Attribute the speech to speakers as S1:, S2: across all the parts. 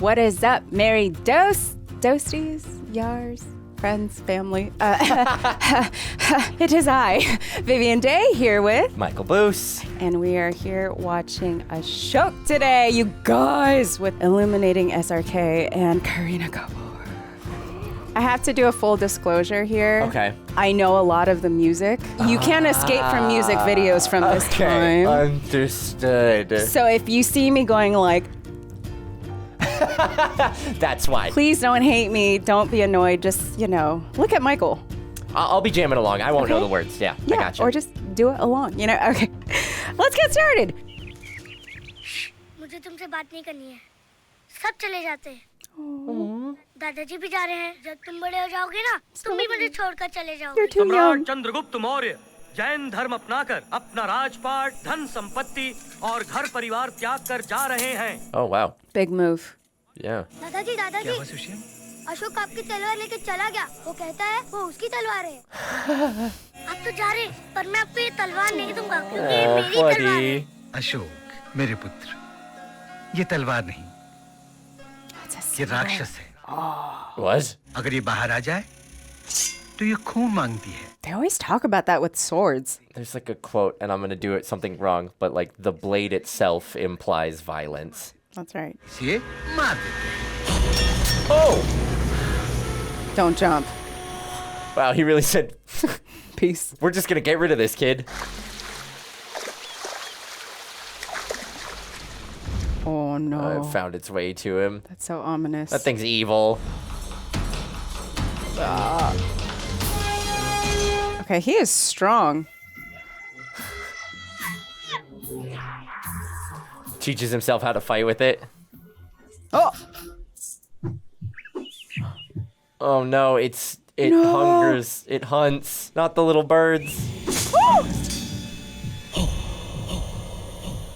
S1: What is up, Merry Dostis, Yars, friends, family? It is I, Vivian Day, here with
S2: Michael Boos.
S1: And we are here watching Ashok today, you guys, with Illuminating SRK and Kareena Kapoor. I have to do a full disclosure here.
S2: Okay.
S1: I know a lot of the music. You can't escape from music videos from this time.
S2: Understood.
S1: So if you see me going like,
S2: that's why.
S1: please don't hate me, don't be annoyed, just, look at Michael.
S2: I'll be jamming along. I won't know
S1: Okay.
S2: the words. Yeah, I
S1: Yeah,
S2: gotcha.
S1: or just do it along, Okay. Let's get started.
S3: मुझे तुमसे बात नहीं करनी है सब चले जाते हैं दादाजी भी जा रहे हैं जब तुम बड़े हो जाओगे ना तुम भी मुझे छोड़कर चले जाओगे
S1: You're too
S4: सम्राट
S1: young.
S4: चंद्रगुप्त मौर्य जैन धर्म अपनाकर अपना राजपाट धन संपत्ति और घर परिवार त्याग कर जा रहे हैं।
S2: Oh, wow.
S1: Big move.
S2: Yeah.
S3: दादाजी दादाजी अशोक आपकी तलवार लेके चला गया वो कहता है वो उसकी तलवार है आप तो जा रहे पर मैं आपको ये तलवार नहीं दूंगा क्योंकि ये मेरी तलवार है
S2: buddy.
S5: अशोक मेरे पुत्र ये तलवार नहीं ये राक्षस है
S2: What?
S5: अगर ये बाहर आ जाए तो ये खून मांगती है
S1: They always talk about that with swords.
S2: There's like a quote, and I'm going to do it something wrong, but like the blade itself implies violence.
S1: That's right.
S5: इसे मार देते
S2: Oh!
S1: Don't jump.
S2: Wow, he really said,
S1: Peace.
S2: we're just going to get rid of this kid.
S1: Oh no.
S2: It found its way to him.
S1: That's so ominous.
S2: That thing's evil.
S1: Okay, he is strong.
S2: Teaches himself how to fight with it.
S1: Oh!
S2: Oh no, it
S1: No.
S2: hungers, it hunts, not the little birds.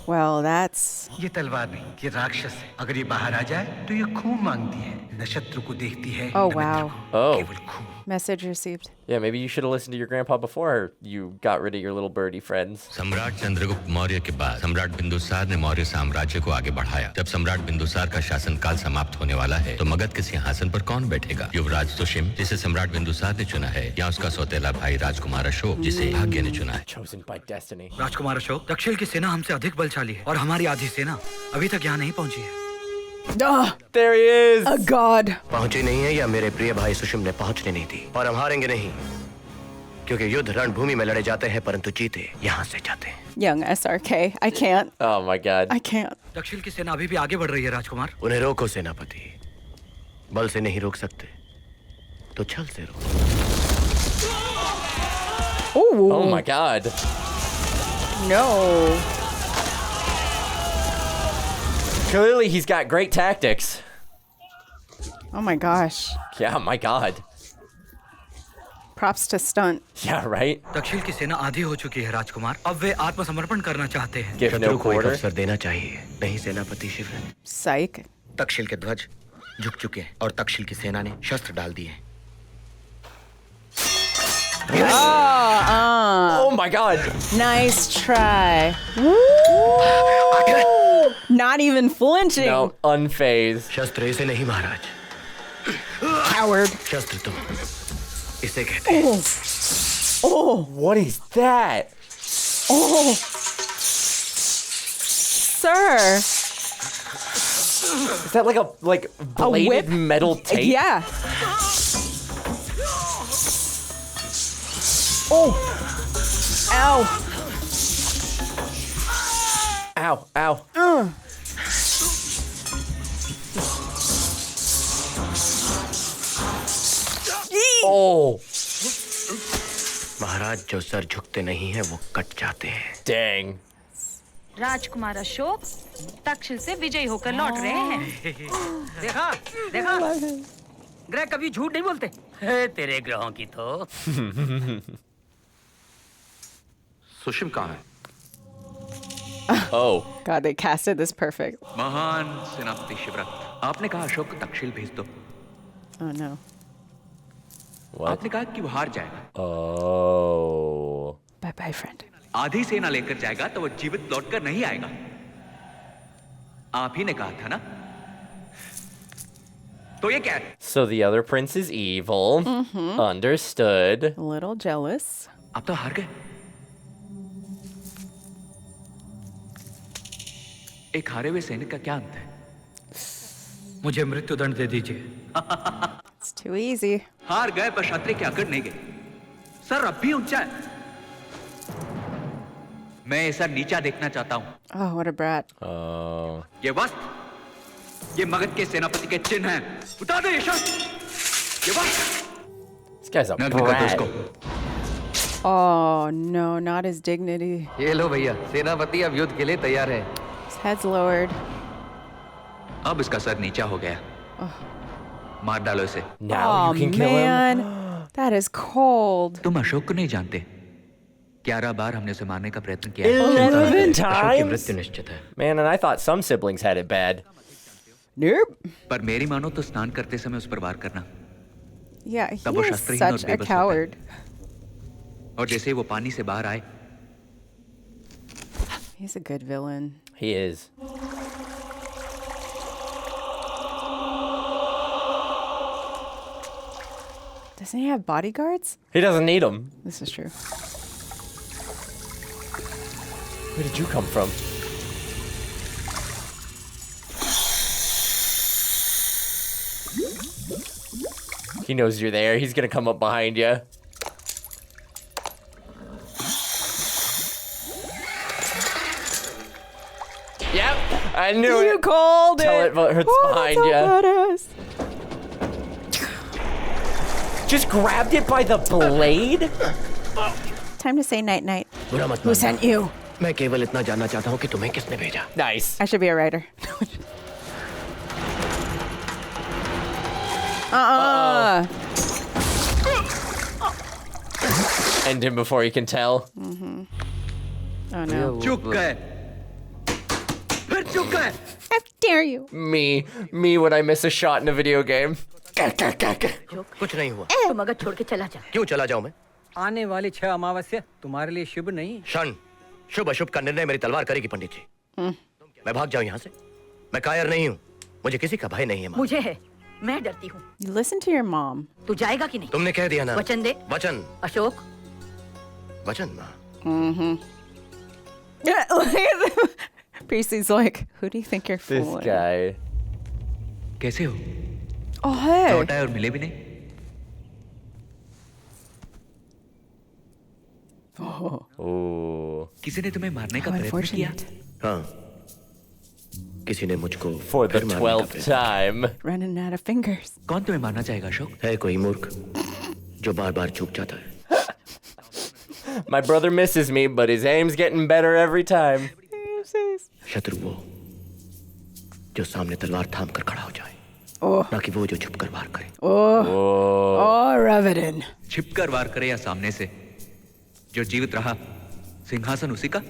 S1: Well, that's...
S5: ये तलवार नहीं ये राक्षस है अगर ये बाहर आ जाए तो ये खून मांगती है न शत्रु को देखती है
S1: Oh,
S5: न
S1: wow.
S5: मित्र को,
S2: Oh.
S5: केवल खून
S1: Message received.
S2: Yeah, maybe you should have listened to your grandpa before you got rid of your little birdie friends.
S6: सम्राट चंद्रगुप्त मौर्य के बाद सम्राट बिंदुसार ने मौर्य साम्राज्य को आगे बढ़ाया। जब सम्राट बिंदुसार का शासनकाल समाप्त होने वाला है, तो मगध के सिंहासन पर कौन बैठेगा? युवराज सुशिम, जिसे सम्राट बिंदुसार ने चुना है, या उसका सौतेला भाई राजकुमार अशोक, जिसे भाग्य ने चुना है?
S2: Chosen by destiny.
S4: राजकुमार अशोक दक्षिण की सेना हमसे अधिक बलशाली है और हमारी आधी सेना अभी तक यहाँ नहीं पहुँची है।
S2: There he is!
S1: A god.
S7: पहुंची नहीं है या मेरे प्रिय भाई सुषिम ने पहुंचने नहीं दी और हम हारेंगे नहीं क्योंकि युद्ध रणभूमि में लड़े जाते हैं परंतु जीते यहाँ से जाते हैं
S1: Young SRK. I can't.
S2: Oh my god.
S1: I can't.
S4: दक्षिण की सेना अभी भी आगे बढ़ रही है राजकुमार।
S7: उन्हें रोको सेनापति बल से नहीं रोक सकते तो छल से रोको
S1: Ooh.
S2: Oh my god.
S1: No.
S2: Clearly he's got great tactics.
S1: Oh my gosh.
S2: Yeah, my god.
S1: Props to stunt.
S2: Yeah, right?
S4: दक्षिण की सेना आधी हो चुकी है राजकुमार। अब वे आत्मसमर्पण करना चाहते हैं।
S2: Give no
S7: शत्रु को एक
S2: quarter.
S7: अवसर देना चाहिए नहीं सेनापति शिवरन
S1: Psych.
S7: तक्षशिल के ध्वज झुक चुके हैं और तक्षशिल की सेना ने शस्त्र डाल दिए हैं
S2: Oh my god.
S1: Nice try. Woo! Not even flinching.
S2: No, unfazed.
S7: शस्त्र इसे नहीं महाराज
S1: Coward.
S7: शस्त्र तुम इसे कहते हैं
S2: What is that?
S1: Oh. Sir.
S2: Is that like a bladed
S1: whip?
S2: metal tape?
S1: Yeah. Oh. Ow.
S2: Ow, ow. Oh,
S7: महाराज जो sir झुकते नहीं हैं वो कट जाते हैं
S2: dang.
S8: राजकुमार अशोक तक्षशिल से विजयी होकर लौट रहे हैं।
S4: देखा देखा ग्रह कभी झूठ नहीं बोलते। तेरे ग्रहों की तो
S9: सुषिम कहाँ है?
S2: Oh.
S1: God, they casted this perfect.
S9: महान सेनापति शिवरथ, आपने कहा अशोक को तक्षशिल भेज दो।
S1: Oh no.
S2: What?
S9: आपने कहा कि वो हार जाएगा।
S2: Oh.
S1: Bye bye, friend.
S9: आधी सेना लेकर जाएगा तो वो जीवित लौटकर नहीं आएगा। आप ही ने कहा था ना? तो ये क्या है?
S2: So the other prince is evil. Understood.
S1: A little jealous.
S9: आप तो हार गए। एक हारे हुए सैनिक का क्या अंत है?
S4: मुझे मृत्युदंड दे दीजिए।
S1: It's too easy.
S9: हार गए पर क्षत्रिय के अकड़ नहीं गए। सर अब भी ऊंचा है। मैं ऐसा नीचा देखना चाहता हूँ।
S1: Oh, what a brat.
S2: Oh.
S9: ये वस्त्र, ये मगध के सेनापति के चिन्ह हैं। उतार दो ये शस्त्र। ये वस्त्र।
S2: This guy's a
S9: नग्न कर दो
S2: brat.
S9: उसको।
S1: Oh, no, not his dignity.
S5: ये लो भैया, सेनापति अब युद्ध के लिए तैयार है।
S1: His head's lowered.
S9: अब इसका सर नीचा हो गया। मार डालो इसे।
S2: Now
S1: Oh,
S2: you can kill him.
S1: man. That is cold.
S9: तुम अशोक को नहीं जानते। 11 बार हमने उसे मारने का प्रयत्न किया।
S2: 11
S7: अशोक की
S2: times?
S7: मृत्यु निश्चित है।
S2: Man, and I thought some siblings had it bad.
S1: Nope.
S9: पर मेरी मानो तो स्नान करते समय उस पर वार करना।
S1: Yeah, he
S9: तब वो
S1: is
S9: शस्त्रहीन और
S1: such a
S9: बेबस होता है।
S1: coward.
S9: और जैसे ही वो पानी से बाहर आए,
S1: He's a good villain.
S2: He is.
S1: Doesn't he have bodyguards?
S2: He doesn't need them.
S1: This is true.
S2: Where did you come from? He knows you're there. He's gonna come up behind you. Yep, I knew
S1: You
S2: it.
S1: called
S2: Tell
S1: it.
S2: it but it's
S1: Oh,
S2: behind
S1: that's so
S2: ya.
S1: badass.
S2: Just grabbed it by the blade?
S1: Time to say night night.
S7: बुरा मत
S1: Who
S7: मानना।
S1: sent you?
S7: मैं केवल इतना जानना चाहता हूँ कि तुम्हें किसने भेजा।
S2: Nice.
S1: I should be a writer.
S2: End him before he can tell.
S1: Oh no.
S9: चुक गए। फिर चुक गए।
S1: How dare you?
S2: Me when I miss a shot in a video game.
S7: कुछ नहीं हुआ।
S3: तुम अगर छोड़ के चला जा।
S7: क्यों चला जाऊं मैं?
S4: आने वाली 6 अमावस्या तुम्हारे लिए शुभ नहीं।
S7: क्षण शुभ अशुभ का निर्णय मेरी तलवार करेगी पंडित जी। मैं भाग जाऊं यहाँ से। मैं कायर नहीं हूँ। मुझे किसी का भय नहीं है माँ।
S3: मुझे है, मैं डरती हूँ।
S1: You listen to your mom.
S3: तू जाएगा कि नहीं?
S7: तुमने कह दिया ना।
S3: वचन दे।
S7: वचन
S3: अशोक,
S7: वचन माँ।
S1: Priestley's like, who do you think you're
S2: This
S1: fooling?
S2: guy.
S9: कैसे हो?
S1: Oh hey.
S9: लौट आए और मिले भी नहीं।
S2: Ooh.
S9: किसी ने तुम्हें मारने का
S1: How
S9: प्रयत्न किया?
S1: unfortunate.
S7: हाँ। किसी ने मुझको
S2: For the
S7: फिर मारने का
S2: 12th
S7: प्रयत्न-
S2: time.
S1: Running out of fingers.
S9: कौन तुम्हें मारना चाहेगा अशोक?
S7: है कोई मूर्ख जो बार बार चूक जाता है।
S2: My brother misses me, but his aim's getting better every time.
S7: शत्रु वो जो सामने तलवार थाम कर खड़ा हो जाए। ना कि वो जो छुप कर वार करे।
S1: Oh, Revenant.
S9: छिपकर वार करे या सामने से? जो जीवित रहा, सिंहासन उसी का?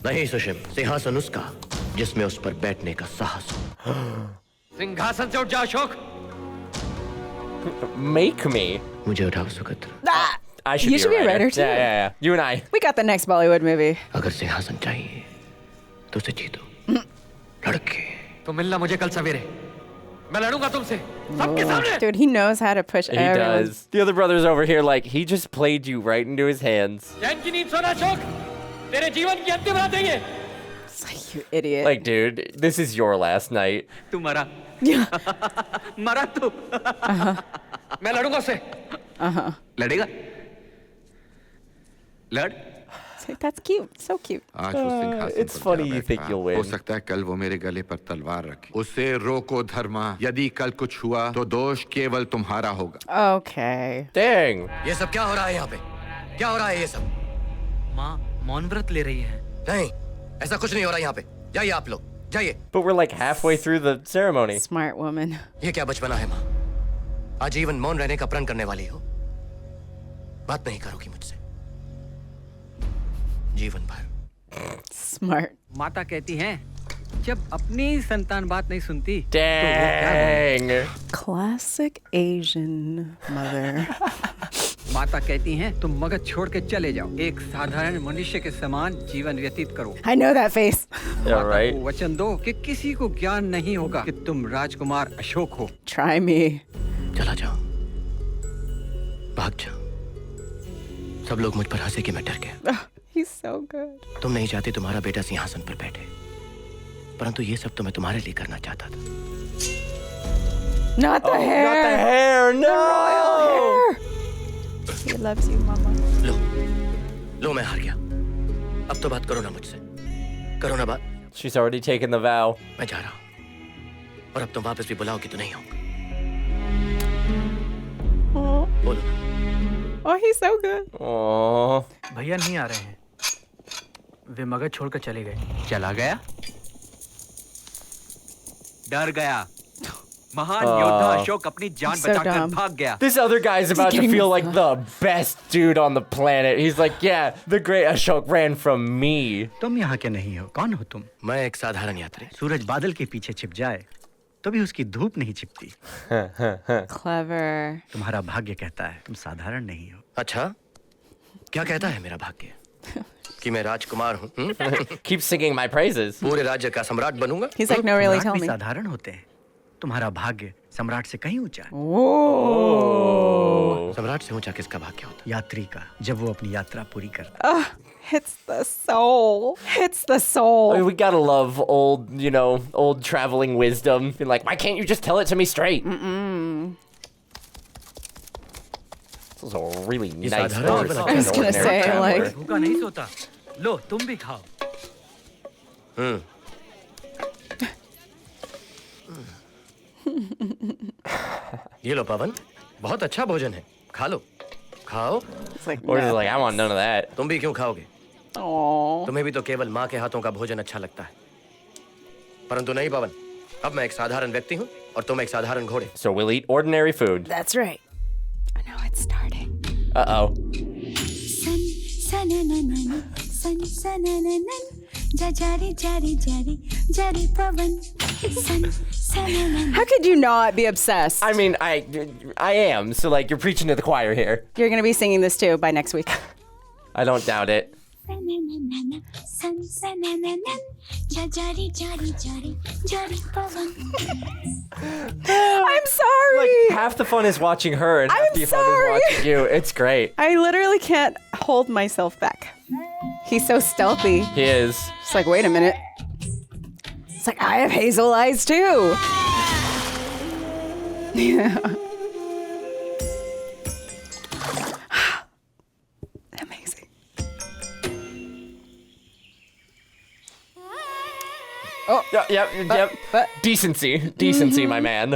S7: नहीं सुषिम, सिंहासन उसका जिसमें उस पर बैठने का साहस हो।
S4: सिंहासन से उठ जा अशोक।
S2: Make me.
S7: मुझे उठाओ सुगंध।
S2: I should
S1: You should be a writer too.
S2: Yeah. You and I.
S1: We got the next Bollywood movie.
S7: अगर सिंहासन चाहिए तो उसे जीतो। लड़के।
S4: तो मिलना मुझे कल सवेरे। मैं लड़ूंगा तुमसे सबके सामने।
S1: Dude, he knows how to push
S2: He
S1: everyone.
S2: does. The other brother's over here like, he just played you right into his hands.
S4: चैन की नींद सोना अशोक। तेरे जीवन की अंतिम रात है ये।
S1: It's like, you idiot.
S2: Like, dude, this is your last night.
S9: तू मरा। मरा तू।
S4: मैं लड़ूंगा उससे।
S9: लड़ेगा? लड़।
S1: It's like, that's cute. So cute.
S10: आज वो सिंहासन
S2: It's
S10: पर जा
S2: funny you
S10: बैठा।
S2: think you'll win.
S10: हो सकता है कल वो मेरे गले पर तलवार रखे। उसे रोको धर्मा। यदि कल कुछ हुआ तो दोष केवल तुम्हारा होगा।
S1: Okay.
S2: Dang.
S7: ये सब क्या हो रहा है यहाँ पे? क्या हो रहा है ये सब?
S4: माँ मौन व्रत ले रही है।
S7: नहीं, ऐसा कुछ नहीं हो रहा यहाँ पे। जाइए आप लोग, जाइए।
S2: But we're like halfway through the ceremony.
S1: Smart woman.
S7: ये क्या बचपना है माँ? आजीवन मौन रहने का प्रण करने वाली हो। बात नहीं करोगी मुझसे। जीवन भर।
S1: Smart.
S4: माता कहती हैं जब अपनी संतान बात नहीं सुनती
S2: Dang.
S1: Classic Asian mother.
S9: माता कहती हैं तुम मगध छोड़ के चले जाओ, एक साधारण मनुष्य के समान जीवन व्यतीत करो।
S1: I know that face.
S2: Yeah, right.
S9: को वचन दो कि किसी को ज्ञान नहीं होगा कि तुम राजकुमार अशोक हो।
S1: Try me.
S7: चला जाओ, भाग जाओ। सब लोग मुझ पर हंसे कि मैं डर गया।
S1: Oh, he's so good.
S7: तुम नहीं चाहती तुम्हारा बेटा सिंहासन पर बैठे, परंतु ये सब तो मैं तुम्हारे लिए करना चाहता था।
S1: Not the hair.
S2: Not the hair, no.
S1: The royal hair. He loves you, Mama.
S7: लो मैं हार गया। अब तो बात करो ना मुझसे, करो ना बात।
S2: She's already taken the vow.
S7: मैं जा रहा हूँ, और अब तुम वापस भी बुलाओ कि तो नहीं आऊंगा। बोलो ना।
S1: Oh, he's so good.
S2: Aww.
S4: भैया नहीं आ रहे हैं, वे मगध छोड़कर चले गए।
S9: चला गया? डर गया। महान योद्धा अशोक अपनी जान
S1: So
S9: बचाकर
S1: dumb.
S9: भाग गया।
S2: This other guy is about to
S1: getting
S2: feel
S1: me
S2: like the best dude on the planet. He's like, yeah, the great Ashok ran from me.
S5: तुम यहाँ के नहीं हो, कौन हो तुम?
S7: मैं एक साधारण यात्री।
S5: सूरज बादल के पीछे छिप जाए तो भी उसकी धूप नहीं छिपती।
S1: Clever.
S5: तुम्हारा भाग्य कहता है तुम साधारण नहीं हो।
S7: अच्छा, क्या कहता है मेरा भाग्य? कि मैं राजकुमार हूँ?
S2: Keep singing my praises.
S7: पूरे राज्य का सम्राट बनूंगा?
S1: He's like, no, really,
S5: सम्राट
S1: tell
S5: भी
S1: me.
S5: साधारण होते हैं। तुम्हारा भाग्य सम्राट से कहीं ऊंचा है।
S1: Whoa.
S7: सम्राट से ऊंचा किसका भाग्य होता?
S5: यात्री का, जब वो अपनी यात्रा पूरी करता है।
S1: Hits the soul. Hits the soul.
S2: I mean, we gotta love old, you know, old traveling wisdom. Being like, why can't you just tell it to me straight? This is a really nice
S7: साधारण
S2: horse.
S7: जीवन
S1: I was gonna
S2: Ordinary
S1: say,
S2: traveler.
S1: like,
S4: भूखा नहीं सोता। लो तुम भी खाओ।
S7: ये लो पवन, बहुत अच्छा भोजन है, खा लो, खाओ।
S1: it's like,
S2: Or just
S1: no.
S2: like, I want none of that.
S7: तुम भी क्यों खाओगे?
S1: Aw.
S7: तुम्हें भी तो केवल माँ के हाथों का भोजन अच्छा लगता है। परंतु नहीं पवन, अब मैं एक साधारण व्यक्ति हूँ और तुम एक साधारण घोड़े।
S2: So we'll eat ordinary food.
S1: That's right. I know it's starting.
S2: Uh-oh.
S1: How could you not be obsessed?
S2: I mean, I am. So, like, you're preaching to the choir here.
S1: You're gonna be singing this too by next week.
S2: I don't doubt it.
S1: I'm sorry.
S2: Half the fun is watching her, and half
S1: I'm
S2: the fun
S1: sorry.
S2: is watching you. It's great.
S1: I literally can't hold myself back. He's so stealthy.
S2: He is.
S1: It's like, wait a minute. It's like, I have hazel eyes too. Yeah. Amazing. Oh,
S2: Yep.
S1: but
S2: Decency, my man.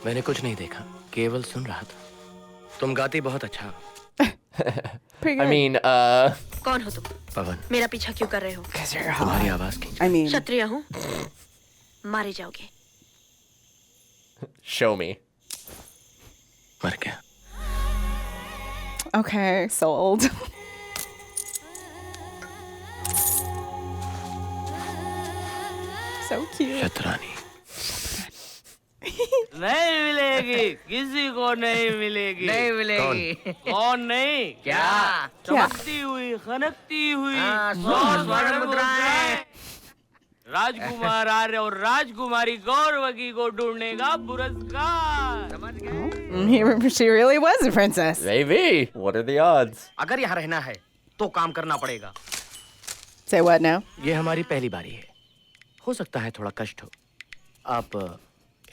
S7: मैंने कुछ नहीं देखा, केवल सुन रहा था। तुम गाती बहुत अच्छा।
S1: pretty good.
S2: I mean,
S8: कौन हो तुम?
S7: पवन,
S8: मेरा पीछा क्यों कर रहे हो?
S1: 'Cause you're
S7: तुम्हारी
S1: hot.
S7: आवाज की
S1: I mean,
S8: क्षत्रिय हूँ, मारे जाओगे।
S2: show me.
S7: मर गया।
S1: okay, sold. So cute.
S7: शतरानी।
S4: नहीं मिलेगी, किसी को नहीं मिलेगी। नहीं मिलेगी। कौन नहीं? क्या? चमकती हुई, खनकती हुई, 100 स्वर्ण मुद्राएं। राजकुमार आर्य और राजकुमारी गौरवकी को ढूंढने का पुरस्कार। समझ गए?
S1: She really was a princess.
S2: Maybe. What are the odds?
S4: अगर यहाँ रहना है, तो काम करना पड़ेगा।
S1: Say what now?
S7: ये हमारी पहली बारी है। हो सकता है थोड़ा कष्ट हो। आप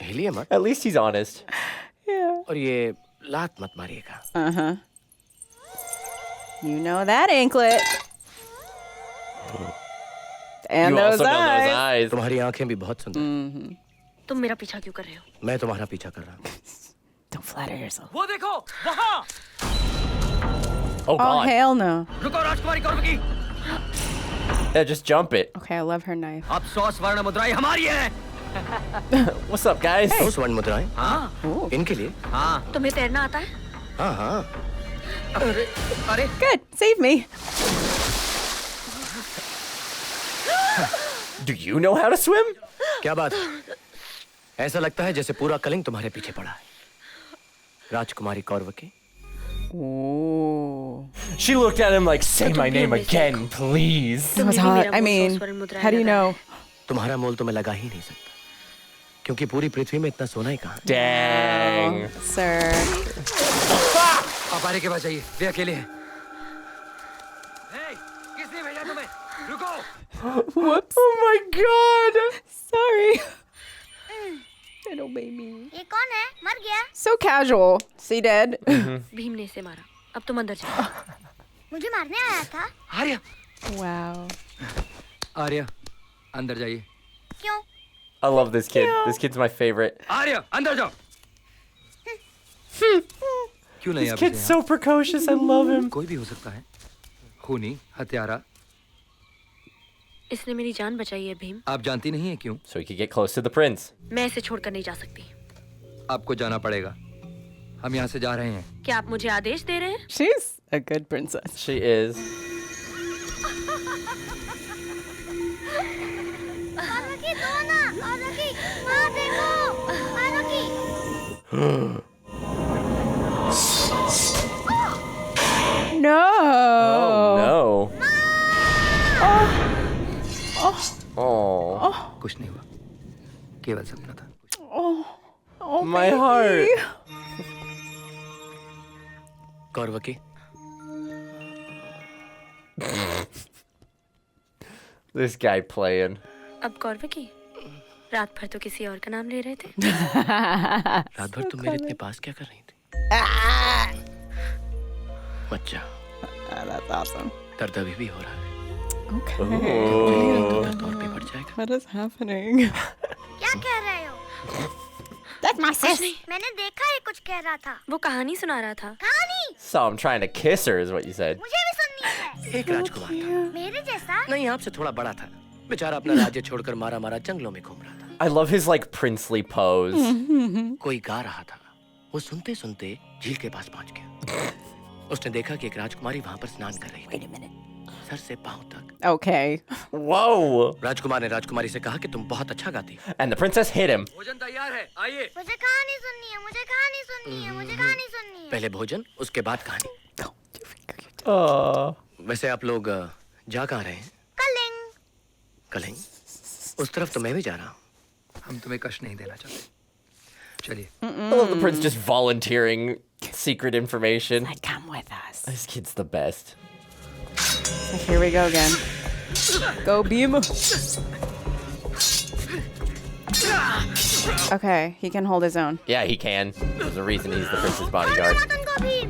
S7: हिलिए मत
S2: At least he's honest.
S1: Yeah.
S7: और ये लात मत मारिएगा।
S1: Uh-huh. You know that anklet. And
S2: You
S1: those
S2: also know
S1: eyes.
S2: those eyes.
S7: तुम्हारी आंखें भी बहुत सुंदर।
S8: तुम मेरा पीछा क्यों कर रहे हो?
S7: मैं तुम्हारा पीछा कर रहा हूँ।
S1: Don't flatter yourself.
S4: वो देखो, वहाँ।
S2: Oh,
S1: Oh,
S2: God.
S1: hell no.
S4: रुको राजकुमारी गौरवकी।
S2: Yeah, just jump it.
S1: Okay, I love her knife.
S4: अब 100 स्वर्ण मुद्राएं हमारी हैं।
S2: What's up, guys?
S7: 2 स्वर्ण मुद्राएं?
S4: हाँ,
S7: इनके लिए?
S4: हाँ।
S8: तुम्हें तैरना आता है?
S7: हाँ हाँ।
S4: अरे,
S1: Good. Save me.
S2: Do you know how to swim?
S7: क्या बात है? ऐसा लगता है जैसे पूरा कलिंग तुम्हारे पीछे पड़ा है। राजकुमारी कौरवकी,
S1: Ooh.
S2: She looked at him like, say my name again, please.
S1: That was hot. I mean, how do you know?
S7: तुम्हारा मोल तो मैं लगा ही नहीं सकता क्योंकि पूरी पृथ्वी में इतना सोना ही कहाँ है।
S2: Dang.
S1: Sir.
S5: आप आर्य के पास जाइए, वे अकेले हैं। किसने भेजा तुम्हें? रुको।
S1: Whoops. Oh my God. Sorry. Little baby.
S3: ये कौन है? मर गया?
S1: So casual. See dead?
S8: Bhim ने इसे मारा। अब तुम अंदर जाओ।
S3: मुझे मारने आया था?
S5: आर्य।
S1: Wow.
S5: आर्य, अंदर जाइए।
S3: क्यों?
S2: I love this kid. This kid's my favorite.
S5: आर्य, अंदर जाओ। क्यों नहीं
S2: This
S5: आप
S2: kid's
S5: इसे
S2: so precocious. I love him.
S5: कोई भी हो सकता है। खूनी, हत्यारा।
S8: इसने मेरी जान बचाई है भीम।
S5: आप जानती नहीं है क्यों?
S2: So he could get close to the prince.
S8: मैं इसे छोड़कर नहीं जा सकती।
S5: आपको जाना पड़ेगा। हम यहाँ से जा रहे हैं।
S8: क्या आप मुझे आदेश दे रहे हैं?
S1: She's a good princess.
S2: She is.
S3: आरोकी दो ना, आरोकी, माँ देखो, आरोकी।
S1: No.
S2: No. Oh.
S5: कुछ नहीं हुआ। केवल सपना था।
S1: Oh,
S2: My heart.
S7: कौरवकी,
S2: This guy playing.
S8: अब कौरवकी, रात भर तो किसी और का नाम ले रहे थे।
S7: रात भर तुम मेरे इतने पास क्या कर रही थी? बच्चा,
S1: That's awesome.
S7: दर्द अभी भी हो रहा है।
S1: Okay.
S2: Oh.
S7: दर्द और भी बढ़ जाएगा।
S1: What is happening?
S3: क्या कह रहे हो?
S1: That's my sis.
S3: मैंने देखा ये कुछ कह रहा था।
S8: वो कहानी सुना रहा था।
S3: कहानी?
S2: Saw him trying to kiss her, is what you said.
S3: मुझे भी सुननी है।
S7: एक राजकुमार था।
S3: मेरे जैसा?
S7: नहीं, आपसे थोड़ा बड़ा था। बेचारा अपना राज्य छोड़कर मारा जंगलों में घूम रहा था।
S2: I love his like princely pose.
S7: कोई गा रहा था। वो सुनते सुनते झील के पास पहुंच गया। उसने देखा कि एक राजकुमारी वहां पर स्नान कर रही थी। सर से पांव तक।
S1: Okay.
S2: Whoa.
S7: राजकुमार ने राजकुमारी से कहा कि तुम बहुत अच्छा गाती हो।
S2: And the princess hit him.
S5: भोजन तैयार है, आइए।
S3: मुझे कहानी सुननी है, मुझे कहानी सुननी है, मुझे कहानी सुननी है।
S7: पहले भोजन, उसके बाद कहानी।
S2: Oh.
S7: वैसे आप लोग जा कहाँ रहे हैं?
S3: कलिंग।
S7: कलिंग? उस तरफ तो मैं भी जा रहा हूँ।
S5: हम तुम्हें कष्ट नहीं देना चाहते। चलिए।
S2: I love the prince just volunteering secret information.
S1: Like, come with us.
S2: This kid's the best.
S1: Like, here we go again. Go beam. Okay, he can hold his own.
S2: Yeah, he can. There's a reason he's the prince's bodyguard.
S3: उनको भी।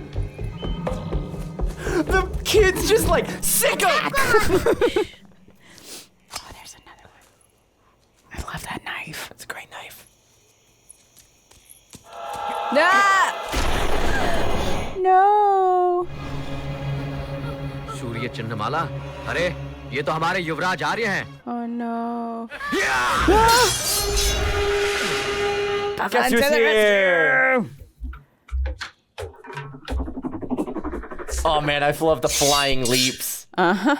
S2: The kid's just like, sicko!
S1: Oh, there's another one. I love that knife.
S2: That's a great knife.
S1: Ah! No.
S7: सूर्य चिन्हमाला, अरे ये तो हमारे युवराज आर्य हैं।
S1: Oh no.
S2: Guess who's here? Oh man, I love the flying leaps.
S1: Uh-huh.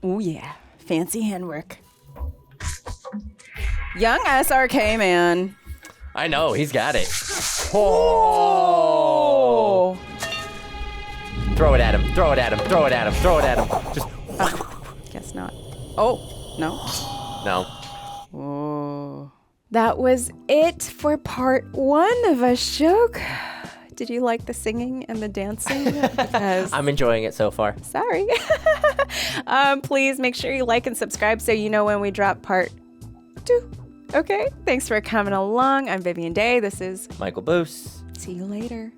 S1: Oh yeah. Fancy handwork. Young SRK man.
S2: I know, he's got it.
S1: Oh.
S2: Throw it at him, throw it at him, throw it at him, throw it at him. Just,
S1: Guess not. Oh, no.
S2: no.
S1: Oh. That was it for part 1 of Ashok. Did you like the singing and the dancing? Because
S2: I'm enjoying it so far.
S1: sorry. Please make sure you like and subscribe so you know when we drop part 2. Okay? Thanks for coming along. I'm Vivian Day. This is
S2: Michael Boos.
S1: See you later.